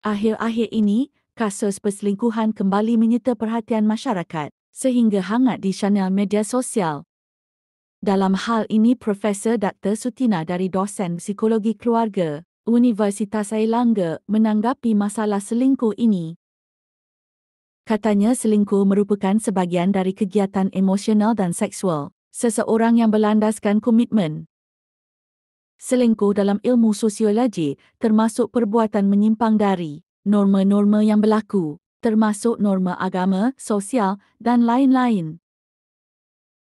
Akhir-akhir ini, kasus perselingkuhan kembali menyita perhatian masyarakat sehingga hangat di channel media sosial. Dalam hal ini, Profesor Dr. Sutina dari dosen psikologi keluarga Universitas Airlangga menanggapi masalah selingkuh ini. Katanya selingkuh merupakan sebahagian dari kegiatan emosional dan seksual seseorang yang berlandaskan komitmen. Selingkuh dalam ilmu sosiologi termasuk perbuatan menyimpang dari norma-norma yang berlaku, termasuk norma agama, sosial dan lain-lain.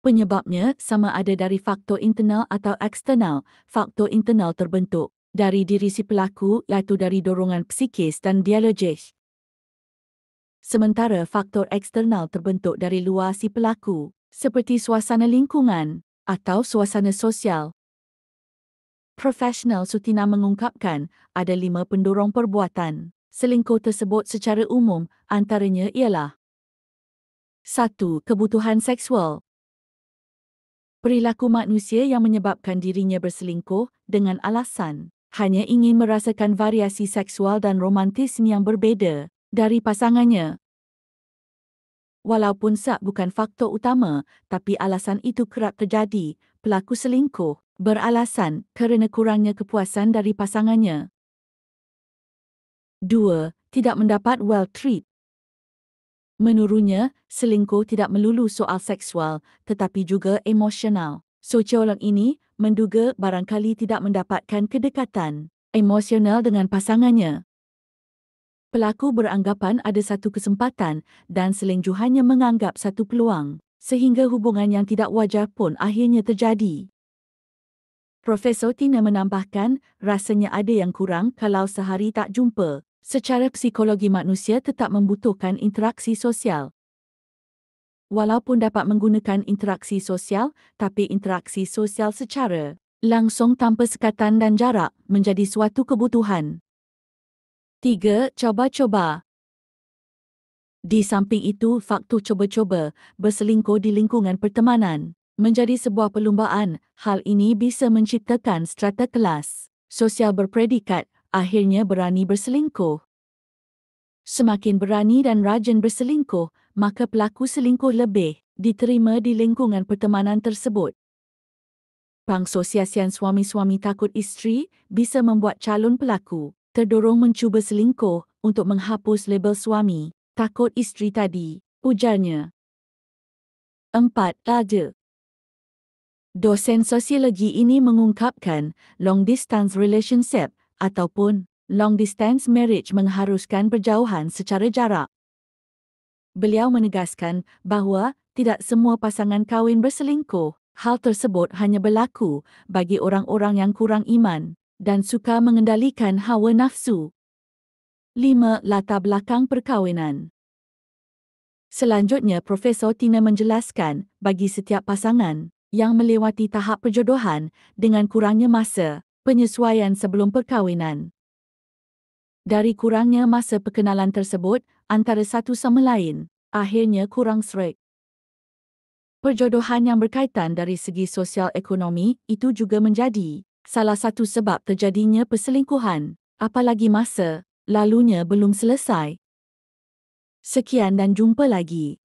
Penyebabnya sama ada dari faktor internal atau eksternal. Faktor internal terbentuk dari diri si pelaku, iaitu dari dorongan psikis dan biologis. Sementara faktor eksternal terbentuk dari luar si pelaku, seperti suasana lingkungan atau suasana sosial. Profesional Sutina mengungkapkan ada 5 pendorong perbuatan selingkuh tersebut secara umum, antaranya ialah 1. Kebutuhan seksual. Perilaku manusia yang menyebabkan dirinya berselingkuh dengan alasan hanya ingin merasakan variasi seksual dan romantisme yang berbeza dari pasangannya. Walaupun seks bukan faktor utama, tapi alasan itu kerap terjadi. Pelaku selingkuh beralasan kerana kurangnya kepuasan dari pasangannya. 2. Tidak mendapat well treat. Menurutnya, selingkuh tidak melulu soal seksual, tetapi juga emosional. Sosiolog ini menduga barangkali tidak mendapatkan kedekatan emosional dengan pasangannya. Pelaku beranggapan ada satu kesempatan dan selingkuhannya menganggap satu peluang, sehingga hubungan yang tidak wajar pun akhirnya terjadi. Profesor Tina menambahkan, rasanya ada yang kurang kalau sehari tak jumpa. Secara psikologi manusia tetap membutuhkan interaksi sosial. Walaupun dapat menggunakan interaksi sosial, tapi interaksi sosial secara langsung tanpa sekatan dan jarak menjadi suatu kebutuhan. 3. Coba-coba. Di samping itu, faktor coba-coba berselingkuh di lingkungan pertemanan menjadi sebuah perlumbaan. Hal ini bisa menciptakan strata kelas sosial berpredikat, akhirnya berani berselingkuh. Semakin berani dan rajin berselingkuh, maka pelaku selingkuh lebih diterima di lingkungan pertemanan tersebut. Pangsosiasian suami-suami takut isteri bisa membuat calon pelaku terdorong mencuba selingkuh untuk menghapus label suami takut isteri tadi, ujarnya. 4. Raja. Dosen sosiologi ini mengungkapkan long distance relationship ataupun long distance marriage mengharuskan berjauhan secara jarak. Beliau menegaskan bahawa tidak semua pasangan kahwin berselingkuh. Hal tersebut hanya berlaku bagi orang-orang yang kurang iman dan suka mengendalikan hawa nafsu. 5. Latar belakang perkahwinan. Selanjutnya, Profesor Tina menjelaskan bagi setiap pasangan yang melewati tahap perjodohan dengan kurangnya masa penyesuaian sebelum perkahwinan. Dari kurangnya masa perkenalan tersebut antara satu sama lain, akhirnya kurang serak. Perjodohan yang berkaitan dari segi sosial ekonomi itu juga menjadi salah satu sebab terjadinya perselingkuhan, apalagi masa lalunya belum selesai. Sekian dan jumpa lagi.